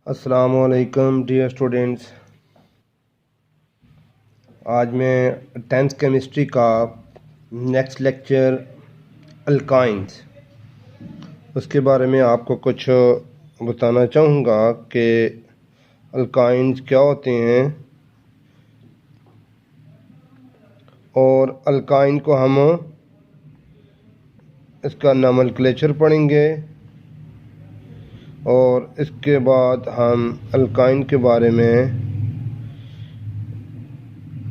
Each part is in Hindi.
अस्सलामुअलैकुम डियर स्टूडेंट्स। आज मैं 10th केमिस्ट्री का नेक्स्ट लेक्चर अल्काइंस उसके बारे में आपको कुछ बताना चाहूँगा कि अल्काइंस क्या होते हैं और अल्काइन को हम इसका नोमेनक्लेचर पढ़ेंगे और इसके बाद हम अल्काइन के बारे में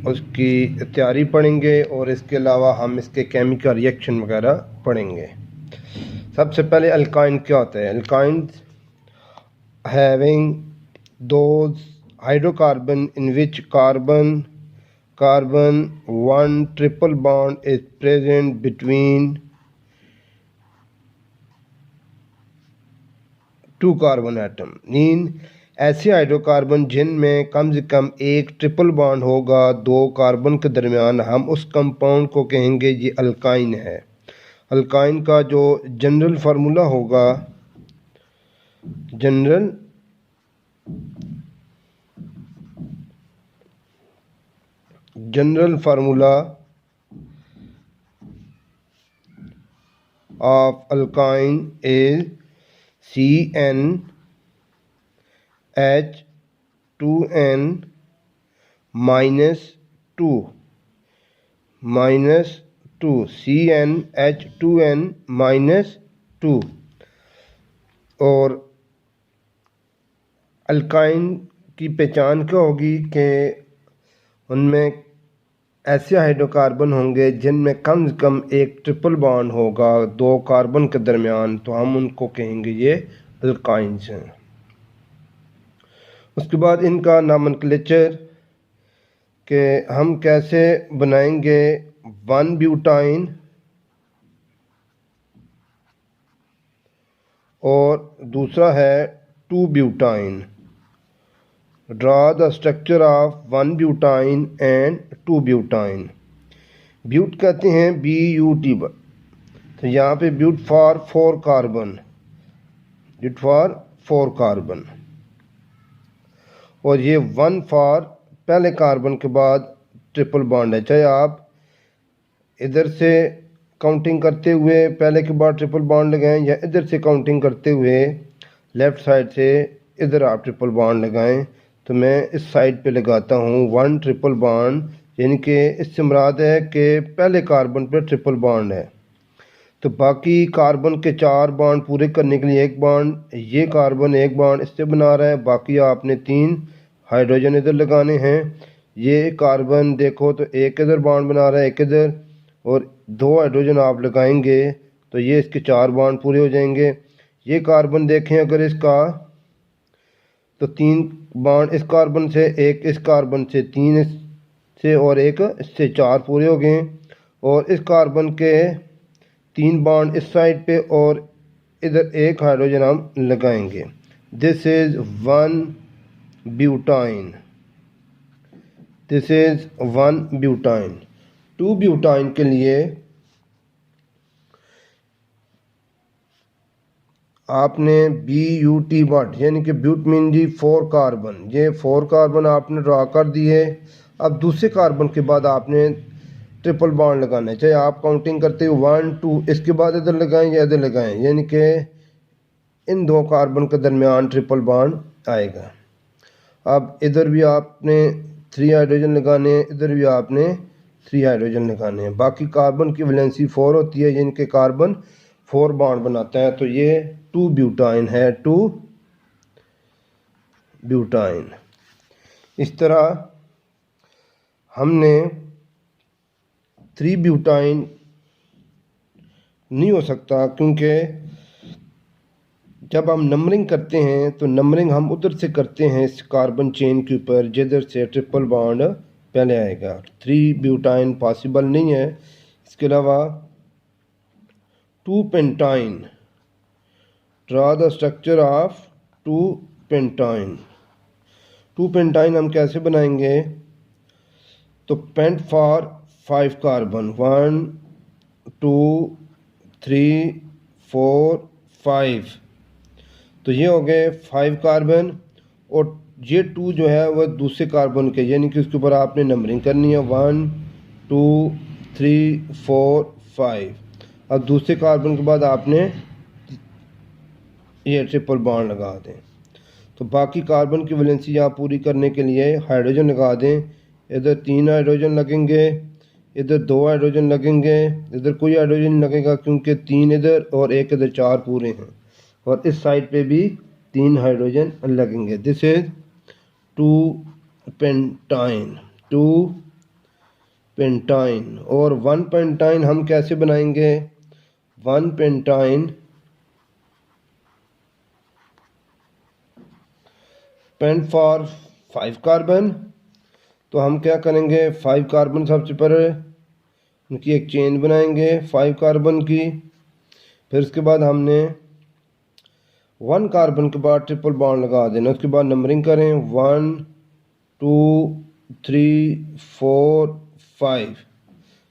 उसकी तैयारी पढ़ेंगे और इसके अलावा हम इसके केमिकल रिएक्शन वगैरह पढ़ेंगे। सबसे पहले अल्काइन क्या होता है? Alkyne having those hydrocarbon in which carbon one triple bond is present between two carbon atom. Mean ऐसे हाइड्रोकार्बन जिनमें कम से कम एक ट्रिपल बॉन्ड होगा दो कार्बन के दरमियान, हम उस कंपाउंड को कहेंगे ये अल्काइन है। अल्काइन का जो जनरल फार्मूला होगा, general formula of alkyne is CnH2n -2 CnH2n -2। और अल्काइन की पहचान क्या होगी कि उनमें ऐसे हाइड्रोकार्बन होंगे जिनमें कम से कम एक ट्रिपल बॉन्ड होगा दो कार्बन के दरमियान, तो हम उनको कहेंगे ये अल्काइंस हैं। उसके बाद इनका नोमेनक्लेचर कि हम कैसे बनाएंगे 1 ब्यूटाइन और दूसरा है 2 butyne. Draw the structure of 1 butyne and 2 butyne. But कहते हैं BUT, तो यहाँ पे ब्यूट फॉर 4 कार्बन, और ये 1 फॉर पहले कार्बन के बाद ट्रिपल बॉन्ड है। चाहे आप इधर से काउंटिंग करते हुए पहले के बाद ट्रिपल बॉन्ड लगाएं या इधर से काउंटिंग करते हुए लेफ़्ट साइड से इधर आप ट्रिपल बॉन्ड लगाएं, तो मैं इस साइड पे लगाता हूँ 1 ट्रिपल बॉन्ड, यानी कि इससे मुराद है कि पहले कार्बन पे ट्रिपल बॉन्ड है। तो बाकी कार्बन के 4 बॉन्ड पूरे करने के लिए एक बॉन्ड, ये कार्बन एक बॉन्ड इससे बना रहा है, बाकी आपने 3 हाइड्रोजन इधर लगाने हैं। ये कार्बन देखो तो एक इधर बॉन्ड बना रहा है, एक इधर, और 2 हाइड्रोजन आप लगाएंगे तो ये इसके 4 बॉन्ड पूरे हो जाएंगे। ये कार्बन देखें अगर इसका, तो 3 बॉन्ड इस कार्बन से, एक इस कार्बन से, 3 इससे और एक इससे, 4 पूरे हो गए। और इस कार्बन के 3 बॉन्ड इस साइड पे और इधर एक हाइड्रोजन हम लगाएंगे। This is 1 butyne, this is 1 butyne. 2 butyne के लिए आपने BUT यानी कि ब्यूट मीन जी 4 कार्बन, ये 4 कार्बन आपने ड्रा कर दिए। अब दूसरे कार्बन के बाद आपने ट्रिपल बॉन्ड लगाना है, चाहे आप काउंटिंग करते हो 1 2, इसके बाद इधर लगाएं या इधर लगाएं, यानी कि इन 2 कार्बन के दरमियान ट्रिपल बॉन्ड आएगा। अब इधर भी आपने 3 हाइड्रोजन लगाने हैं, इधर भी आपने 3 हाइड्रोजन लगाने हैं। बाकी कार्बन की वैलेंसी 4 होती है, यानी कि कार्बन 4 बॉन्ड बनाता है, तो ये 2 ब्यूटाइन है, 2 ब्यूटाइन। इस तरह हमने 3 ब्यूटाइन नहीं हो सकता, क्योंकि जब हम नंबरिंग करते हैं तो नंबरिंग हम उधर से करते हैं इस कार्बन चेन के ऊपर जिधर से ट्रिपल बॉन्ड पहले आएगा। 3 ब्यूटाइन पॉसिबल नहीं है। इसके अलावा 2 pentyne, draw the structure of 2 pentyne. 2 pentyne हम कैसे बनाएंगे? तो पेंट फॉर 5 कार्बन, 1 2 3 4 5, तो ये हो गए 5 कार्बन। और ये 2 जो है वह दूसरे कार्बन के, यानी कि उसके ऊपर आपने नंबरिंग करनी है 1 2 3 4 5। अब दूसरे कार्बन के बाद आपने ये ट्रिपल बॉन्ड लगा दें। तो बाकी कार्बन की वैलेंसी यहाँ पूरी करने के लिए हाइड्रोजन लगा दें। इधर 3 हाइड्रोजन लगेंगे, इधर 2 हाइड्रोजन लगेंगे, इधर कोई हाइड्रोजन नहीं लगेगा क्योंकि 3 इधर और 1 इधर, 4 पूरे हैं। और इस साइड पे भी 3 हाइड्रोजन लगेंगे। This is 2 pentyne, 2 pentyne. और 1 पेंटाइन हम कैसे बनाएंगे? 1 पेंटाइन पेंट फॉर 5 कार्बन। तो हम क्या करेंगे, 5 कार्बन सबसे पहले उनकी एक चेन बनाएंगे 5 कार्बन की। फिर उसके बाद हमने 1 कार्बन के बाद ट्रिपल बॉन्ड लगा देना। उसके बाद नंबरिंग करें 1 2 3 4 5।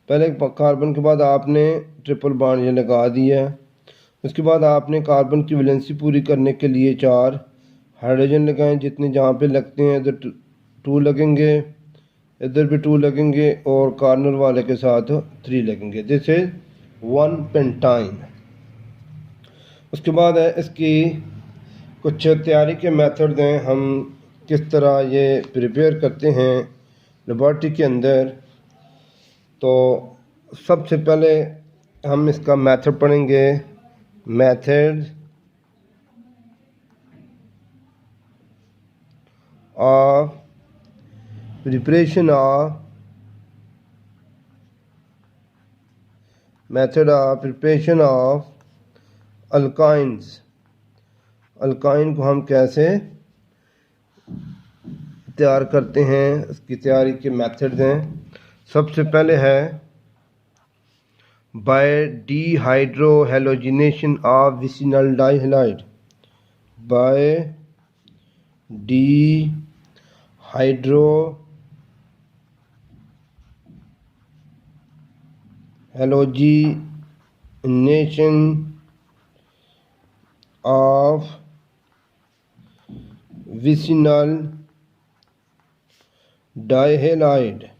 पहले कार्बन के बाद आपने ट्रिपल बॉन्ड ये लगा दिया। उसके बाद आपने कार्बन की वैलेंसी पूरी करने के लिए 4 हाइड्रोजन लगाएं, जितने जहाँ पे लगते हैं। इधर 2 लगेंगे, इधर भी 2 लगेंगे और कॉर्नर वाले के साथ 3 लगेंगे। This is 1 pentyne. उसके बाद है इसकी कुछ तैयारी के मेथड हैं, हम किस तरह ये प्रिपेयर करते हैं लेबॉर्ट्री के अंदर। तो सबसे पहले हम इसका मेथड पढ़ेंगे। Method of preparation of alkynes. Alkyne को हम कैसे तैयार करते हैं, उसकी तैयारी के मेथड्स हैं। सबसे पहले है by dehydrohalogenation of vicinal dihalide. By halogenation of vicinal dihalide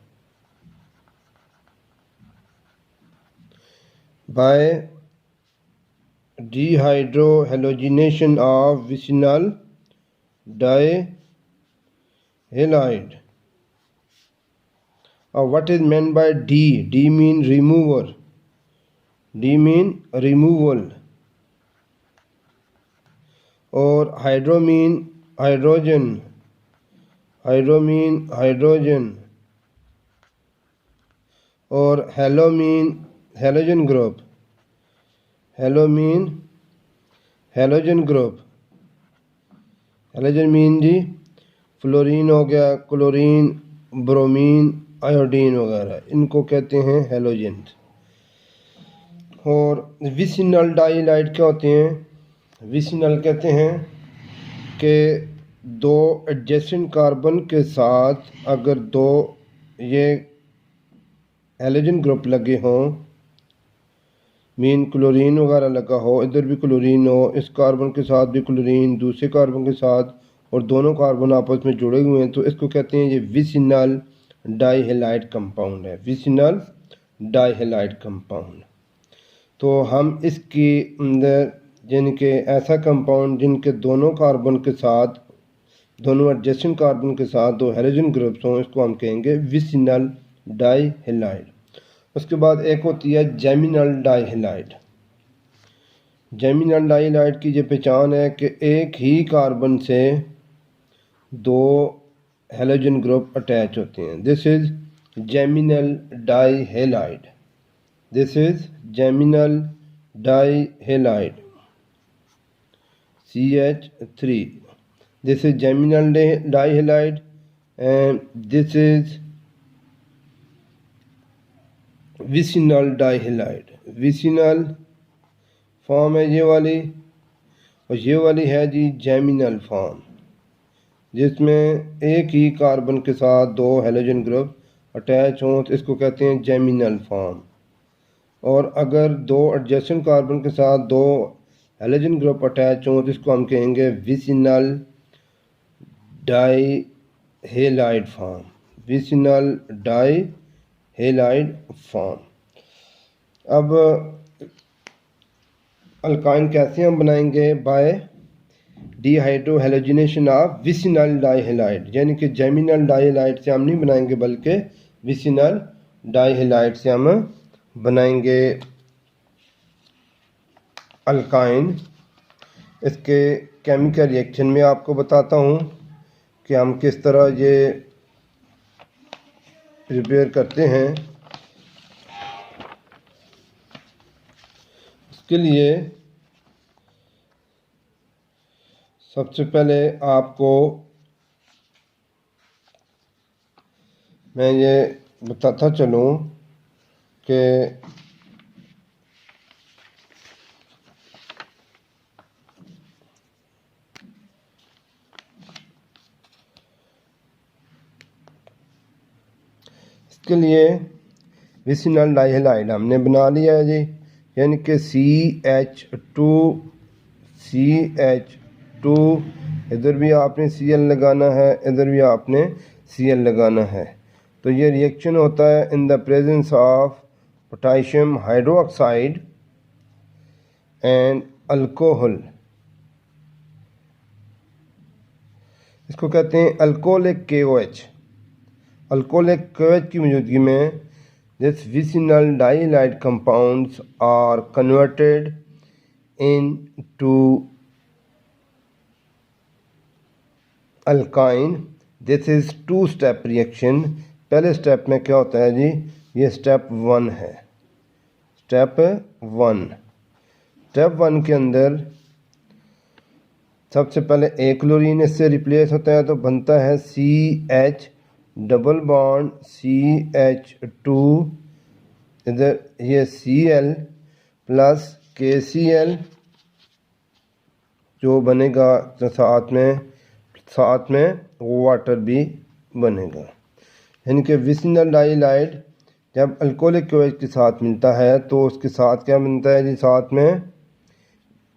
by dehydrohalogenation of vicinal dihalide. What is meant by D? D mean remover. D mean removal. और hydro mean hydrogen. Hydro mean hydrogen. और halo mean halogen group. Halo mean halogen group. halogen mean जी फ्लोरीन हो गया, क्लोरीन, ब्रोमीन, आयोडीन वगैरह, इनको कहते हैं हेलोजेंस। और विसिनल डाइहाइलाइड क्या होते हैं? विसिनल कहते हैं कि 2 एडजेसेंट कार्बन के साथ अगर 2 ये हेलोजन ग्रुप लगे हों, मीन क्लोरीन वगैरह लगा हो, इधर भी क्लोरीन हो, इस कार्बन के साथ भी क्लोरीन, दूसरे कार्बन के साथ, और दोनों कार्बन आपस में जुड़े हुए हैं, तो इसको कहते हैं ये विसिनल डाइहैलाइड कंपाउंड है। Vicinal dihalide compound. तो हम इसके अंदर यानी कि ऐसा कंपाउंड जिनके दोनों कार्बन के साथ, दोनों एडजेसेंट कार्बन के साथ 2 हेलोजन ग्रुप्स हों, इसको हम कहेंगे विसिनल डाइहैलाइड। उसके बाद एक होती है जेमिनल डाइहैलाइड। जेमिनल डाइहैलाइड की ये पहचान है कि एक ही कार्बन से 2 हेलोजन ग्रुप अटैच होते हैं। This is geminal dihalide. This is geminal dihalide, CH3। This is geminal dihalide and this is vicinal dihalide. Vicinal form है ये वाली, और ये वाली है जी जेमिनल फॉर्म, जिसमें एक ही कार्बन के साथ 2 हेलोजन ग्रुप अटैच हों, तो इसको कहते हैं जेमिनल फॉर्म। और अगर 2 एडजेसेंट कार्बन के साथ 2 हेलोजन ग्रुप अटैच हों, तो इसको हम कहेंगे vicinal di halide form, vicinal di halide form. अब अल्काइन कैसे हम बनाएंगे? By dehydrohalogenation of vicinal dihalide, यानी कि जेमिनल डाइहेलाइड से हम नहीं बनाएंगे बल्कि विसिनल डाइहेलाइड से हम बनाएंगे अल्काइन। इसके केमिकल रिएक्शन में आपको बताता हूँ कि हम किस तरह ये प्रिपेयर करते हैं। इसके लिए सबसे पहले आपको मैं ये बताता चलूँ कि इसके लिए विसिनल डाइहेलाइड हमने बना लिया है जी, यानी कि CH2 इधर भी आपने Cl लगाना है, इधर भी आपने Cl लगाना है। तो ये रिएक्शन होता है in the presence of potassium hydroxide and alcohol. इसको कहते हैं अल्कोहलिक KOH। अल्कोहलिक KOH की मौजूदगी में this vicinal dihalide compounds are converted into alkyne. This is two step reaction. पहले स्टेप में क्या होता है जी? ये स्टेप 1 है। स्टेप 1 के अंदर सबसे पहले एक क्लोरीन इससे रिप्लेस होता है, तो बनता है CH डबल बॉन्ड CH2, इधर ये Cl प्लस KCl जो बनेगा, तो साथ में वाटर भी बनेगा। यानी कि विसिनल डाइहाइलाइड जब अल्कोहलिक KOH के साथ मिलता है तो उसके साथ क्या मिलता है जी? साथ में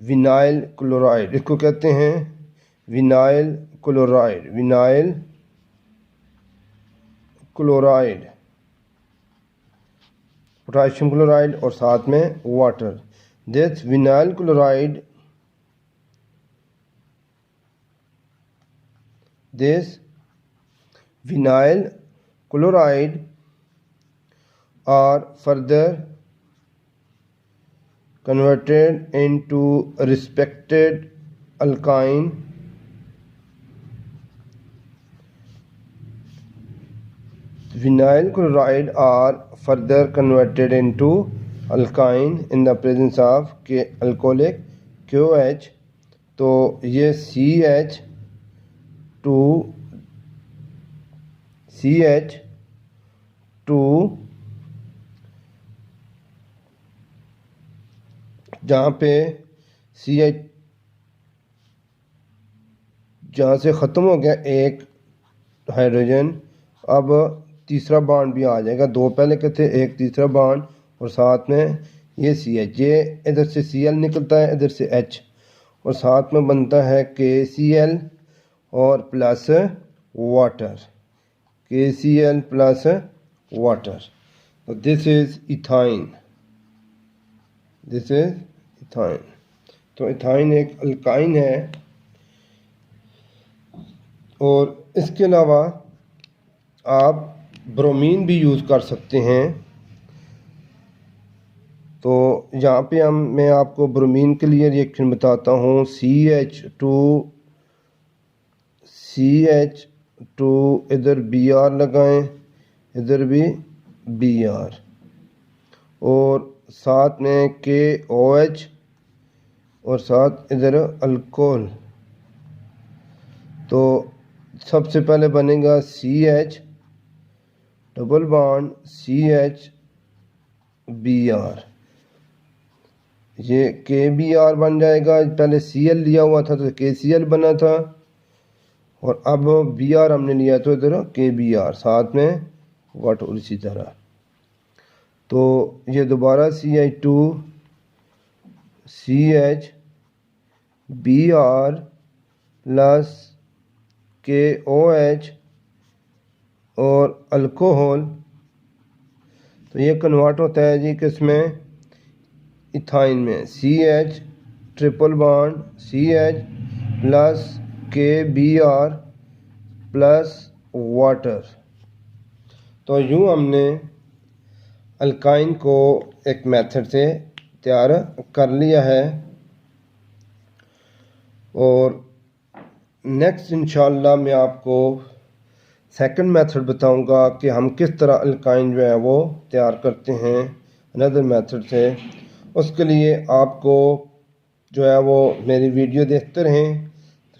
विनाइल क्लोराइड, इसको कहते हैं विनाइल क्लोराइड, पोटेशियम क्लोराइड और साथ में water. This vinyl chloride are further converted into respected alkyne vinyl chloride are further converted into alkyne in the presence of alcoholic KOH। तो ये CH2 जहाँ पे CH जहाँ से ख़त्म हो गया एक हाइड्रोजन, अब तीसरा बॉन्ड भी आ जाएगा। दो पहले के थे, एक तीसरा बॉन्ड और साथ में ये CH, ये इधर से Cl निकलता है, इधर से H और साथ में बनता है KCl और plus water, KCl plus water. तो दिस इज़ इथाइन, तो इथाइन एक अल्काइन है। और इसके अलावा आप ब्रोमीन भी यूज़ कर सकते हैं। तो यहाँ पे मैं आपको ब्रोमीन के लिए रिएक्शन बताता हूँ। CH2 इधर Br लगाएं, इधर भी Br और साथ में KOH और साथ इधर अल्कोहल। तो सबसे पहले बनेगा CH double bond CH Br, ये KBr बन जाएगा। पहले Cl लिया हुआ था तो KCl बना था और अब Br हमने लिया तो इधर KBr साथ में वाटर इसी तरह। तो ये दोबारा CH2 CH Br plus KOH और अल्कोहल, तो ये कन्वर्ट होता है जी किसमें, इथाइन में, CH triple bond CH plus KBr plus water. तो यूँ हमने अल्काइन को एक मेथड से तैयार कर लिया है, और नेक्स्ट इंशाल्लाह मैं आपको सेकंड मेथड बताऊंगा कि हम किस तरह अल्काइन जो है वो तैयार करते हैं अनदर मेथड से। उसके लिए आपको जो है वो मेरी वीडियो देखते रहें,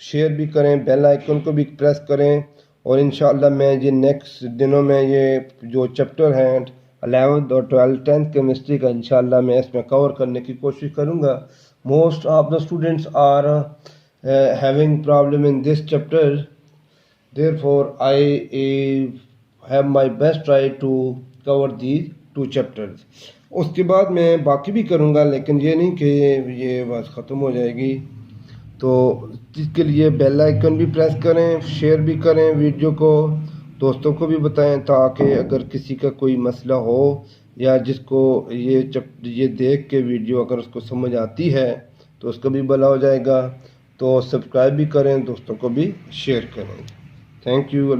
शेयर भी करें, बेल आइकन को भी प्रेस करें, और इंशाल्लाह मैं ये नेक्स्ट दिनों में ये जो चैप्टर हैं 11th और 12th 10th केमिस्ट्री का इंशाल्लाह मैं इसमें कवर करने की कोशिश करूँगा। Most of the students are having problem in this chapter, therefore I have my best try to cover these 2 chapters। उसके बाद मैं बाकी भी करूँगा, लेकिन ये नहीं कि ये बस ख़त्म हो जाएगी। तो इसके लिए बेल आइकन भी प्रेस करें, शेयर भी करें वीडियो को, दोस्तों को भी बताएं, ताकि अगर किसी का कोई मसला हो या जिसको ये देख के वीडियो अगर उसको समझ आती है तो उसका भी भला हो जाएगा। तो सब्सक्राइब भी करें, दोस्तों को भी शेयर करें। Thank you.